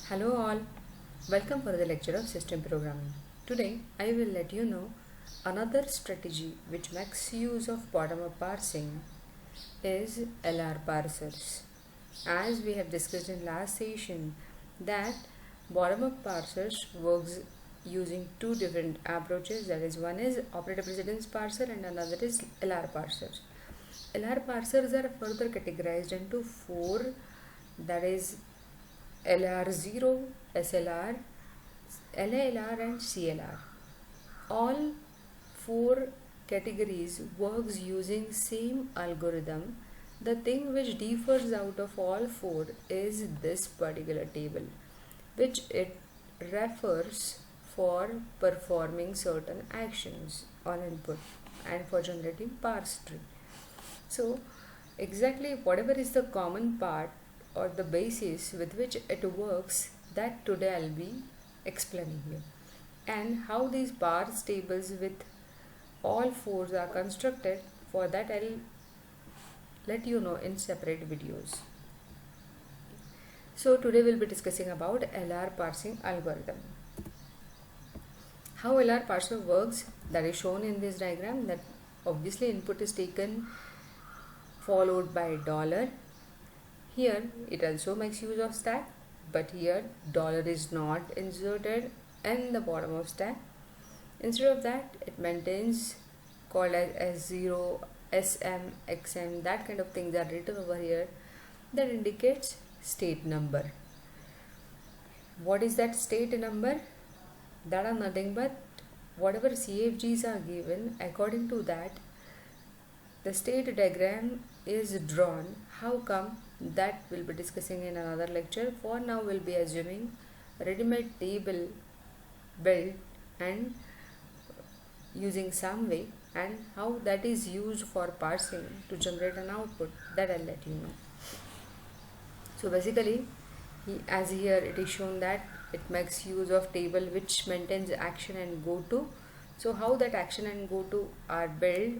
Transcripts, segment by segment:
Hello all, welcome for the lecture of system programming. Today I will let you know another strategy which makes use of bottom-up parsing is LR parsers. As we have discussed in last session that bottom-up parsers works using two different approaches, that is one is operator precedence parser and another is LR parsers. LR parsers are further categorized into four, that is LR0, SLR, LALR and CLR. All four categories works using same algorithm. The thing which differs out of all four is this particular table, which it refers for performing certain actions on input and for generating parse tree. So exactly whatever is the common part or the basis with which it works, that today I'll be explaining you, and how these parse tables with all fours are constructed. For that I'll let you know in separate videos. So today we'll be discussing about LR parsing algorithm. How LR parser works, that is shown in this diagram. That obviously input is taken followed by dollar. Here it also makes use of stack, but here dollar is not inserted in the bottom of stack. Instead of that, it maintains called as S0, SM, XM, that kind of things are written over here that indicates state number. What is that state number? That are nothing but whatever CFGs are given, according to that the state diagram is drawn. How come? That we'll be discussing in another lecture. For now we'll be assuming ready-made table built and using some way, and how that is used for parsing to generate an output, that I'll let you know. So basically as here it is shown that it makes use of table which maintains action and goto. So how that action and goto are built,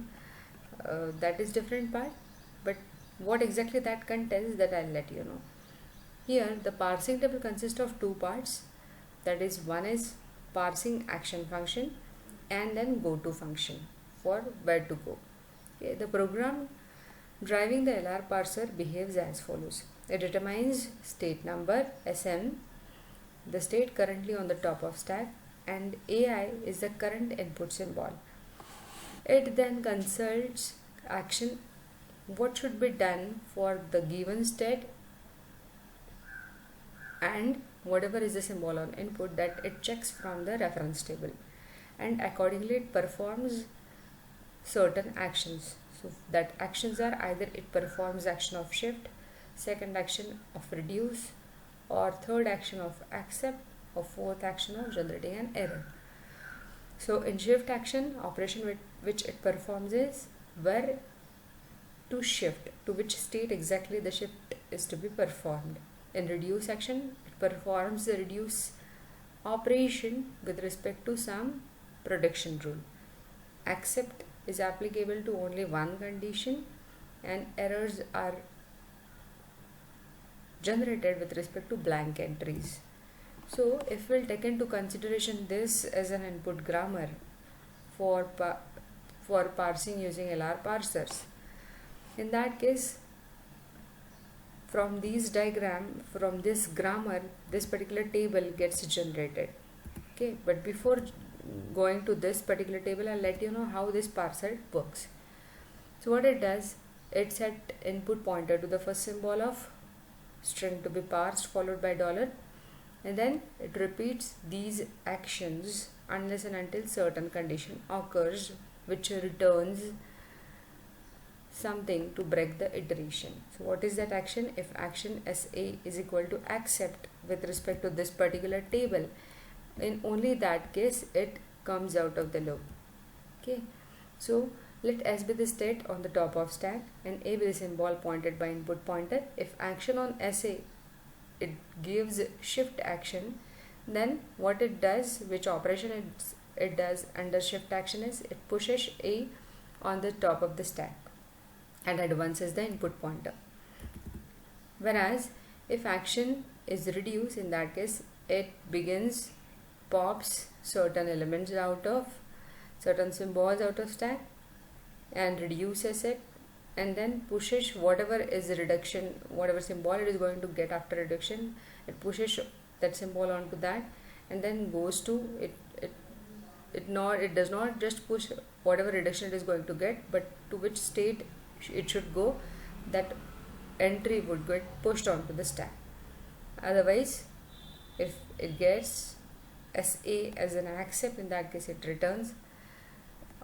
that is different part, but what exactly that contains, that I'll let you know. Here the parsing table consists of two parts, that is one is parsing action function and then goto function for where to go. Okay, the program driving the LR parser behaves as follows. It determines state number SM, the state currently on the top of stack, and AI is the current input symbol. It then consults action, what should be done for the given state, and whatever is the symbol on input, that it checks from the reference table, and accordingly it performs certain actions. So that actions are either it performs action of shift, second action of reduce, or third action of accept, or fourth action of generating an error. So in shift action, operation which it performs is where to shift, to which state exactly the shift is to be performed. In reduce action, it performs the reduce operation with respect to some prediction rule. Accept is applicable to only one condition, and errors are generated with respect to blank entries. So if we'll take into consideration this as an input grammar for parsing using LR parsers, in that case from these diagram, from this grammar, this particular table gets generated. Okay, but before going to this particular table, I'll let you know how this parser works. So what it does, it set input pointer to the first symbol of string to be parsed followed by dollar, and then it repeats these actions unless and until certain condition occurs which returns something to break the iteration. So what is that action? If action SA is equal to accept with respect to this particular table, in only that case it comes out of the loop. Okay, so let S be the state on the top of stack and A be the symbol pointed by input pointer. If action on SA it gives shift action, then what it does, which operation it does under shift action is it pushes A on the top of the stack and advances the input pointer. Whereas if action is reduce, in that case it begins pops certain elements out of certain symbols out of stack and reduces it, and then pushes whatever is reduction, whatever symbol it is going to get after reduction, it pushes that symbol onto that, and then goes to it does not just push whatever reduction it is going to get, but to which state it should go, that entry would get pushed onto the stack. Otherwise, if it gets SA as an accept, in that case it returns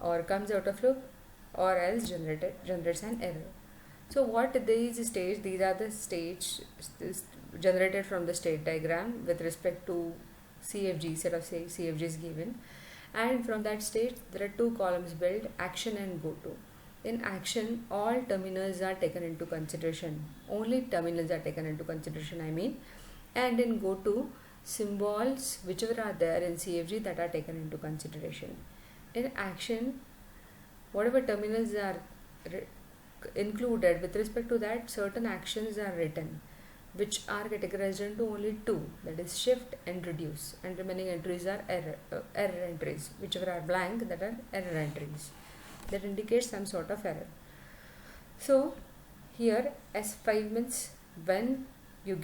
or comes out of loop, or else generates an error. So what these states, these are the states generated from the state diagram with respect to CFG, set of CFGs given, and from that state there are two columns built, action and goto. In action, all terminals are taken into consideration, only terminals are taken into consideration, and in goto, symbols whichever are there in CFG that are taken into consideration. In action, whatever terminals are included, with respect to that, certain actions are written which are categorized into only two, that is shift and reduce, and remaining entries are error entries, whichever are blank, that are error entries that indicate some sort of error. So here S5 means when you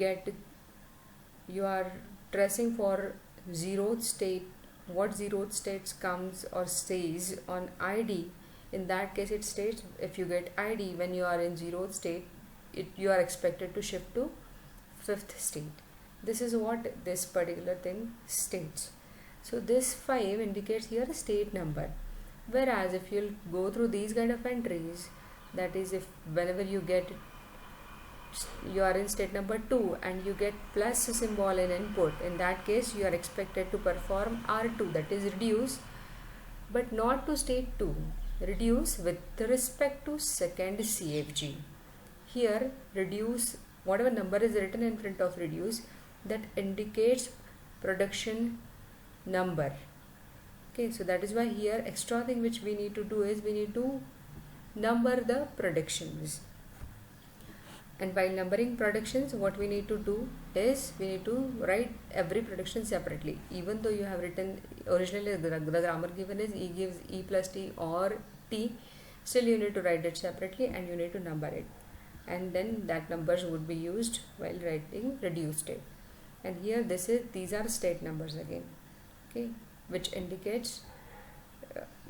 are tracing for zeroth state, what zeroth states comes or stays on ID. In that case it states, if you get ID when you are in zeroth state, you are expected to shift to fifth state. This is what this particular thing states. So this 5 indicates here a state number, whereas if you'll go through these kind of entries, that is, if whenever you are in state number 2 and you get plus symbol in input, in that case you are expected to perform R2, that is reduce, but not to state 2, reduce with respect to second CFG. Here reduce, whatever number is written in front of reduce, that indicates production number. Okay, so that is why here extra thing which we need to do is we need to number the productions. And while numbering productions, what we need to do is we need to write every production separately. Even though you have written originally the grammar given is E gives E plus T or T, still you need to write it separately and you need to number it. And then that numbers would be used while writing reduced state. And here these are state numbers again, okay, which indicates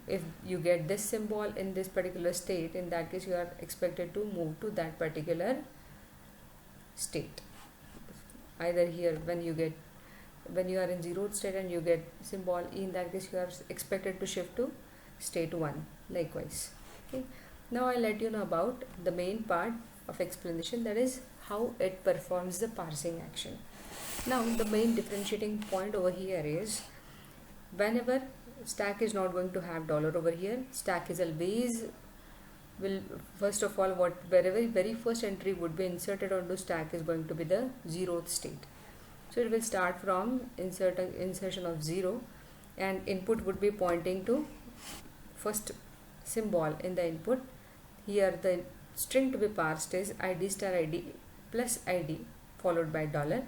if you get this symbol in this particular state, in that case you are expected to move to that particular state. Either here when you are in zeroth state and you get symbol E, in that case you are expected to shift to state 1 likewise. Okay, now I'll let you know about the main part of explanation, that is how it performs the parsing action. Now the main differentiating point over here is, whenever stack is not going to have dollar over here, stack is always will, first of all, wherever very first entry would be inserted onto stack is going to be the zeroth state. So it will start from insertion of 0, and input would be pointing to first symbol in the input. Here the string to be parsed is ID star ID plus ID followed by dollar.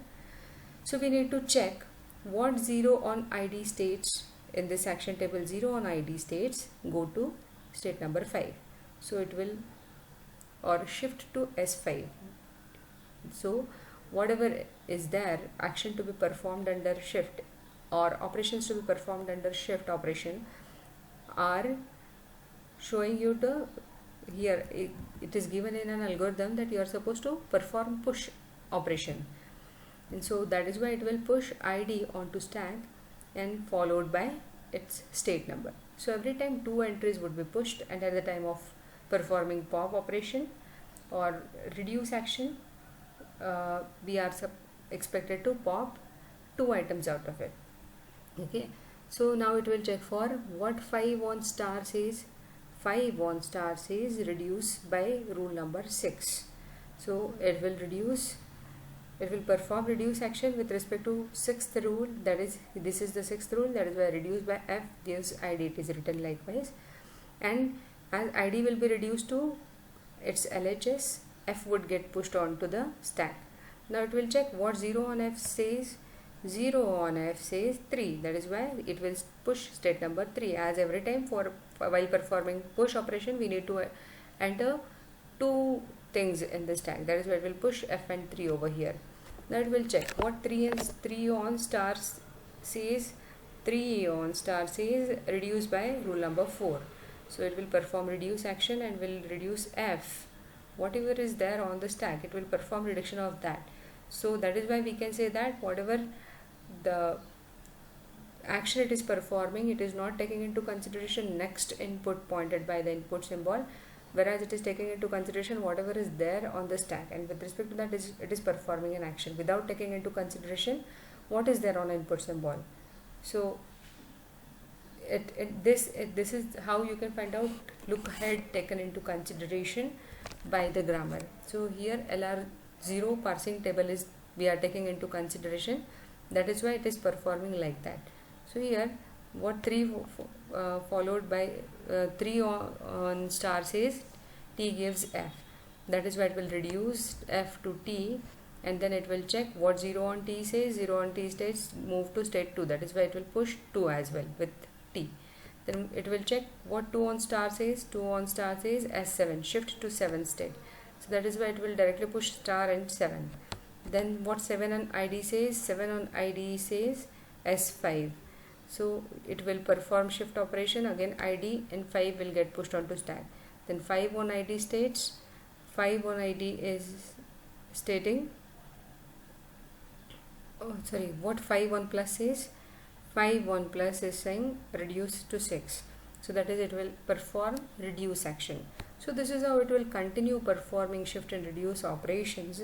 So we need to check what 0 on ID states in this action table. 0 on ID states go to state number 5. So it will, or shift to S5. So whatever is there, action to be performed under shift or operations to be performed under shift operation are showing you the, here it is given in an algorithm that you are supposed to perform push operation, and so that is why it will push ID onto stack and followed by its state number. So every time 2 entries would be pushed, and at the time of performing pop operation or reduce action, we are expected to pop 2 items out of it. Okay, so now it will check for what 5 on star says. 5 on star says reduce by rule number 6. So it will perform reduce action with respect to 6th rule, that is, this is the 6th rule, that is why reduce by F gives ID, it is written likewise. And as ID will be reduced to its LHS, F would get pushed onto the stack. Now it will check what 0 on F says. 0 on F says 3. That is why it will push state number 3. As every time while performing push operation, we need to enter two things in the stack. That is why it will push F and 3 over here. Now it will check what 3 on star says. 3 on star says reduce by rule number 4. So it will perform reduce action and will reduce F. Whatever is there on the stack, it will perform reduction of that. So that is why we can say that whatever the action it is performing, it is not taking into consideration next input pointed by the input symbol, whereas it is taking into consideration whatever is there on the stack, and with respect to that it is performing an action without taking into consideration what is there on input symbol. So this is how you can find out look ahead taken into consideration by the grammar. So here LR0 parsing table is we are taking into consideration, that is why it is performing like that. So here what 3 followed by 3 on star says T gives F, that is why it will reduce F to T, and then it will check what 0 on T says. 0 on T states move to state 2, that is why it will push 2 as well with T. Then it will check what 2 on star says. 2 on star says S7 shift to 7 state, so that is why it will directly push star and 7. Then what 7 on ID says. 7 on ID says S5, so it will perform shift operation, again ID and 5 will get pushed onto stack. Then 5 on ID states, 5 on ID is stating, what 5 on plus says. 5 on plus is saying reduce to 6, so that is it will perform reduce action. So this is how it will continue performing shift and reduce operations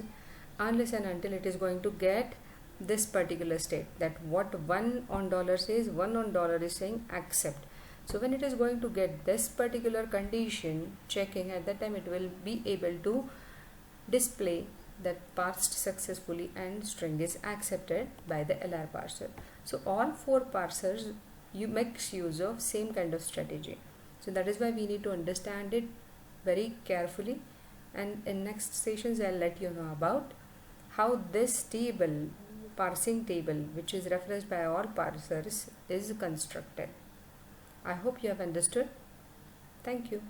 unless and until it is going to get this particular state, that what 1 on dollar says. 1 on dollar is saying accept. So when it is going to get this particular condition checking, at that time it will be able to display that parsed successfully and string is accepted by the LR parser. So all 4 parsers makes use of same kind of strategy. So that is why we need to understand it very carefully, and in next sessions I'll let you know about how this table, parsing table, which is referenced by all parsers, is constructed. I hope you have understood. Thank you.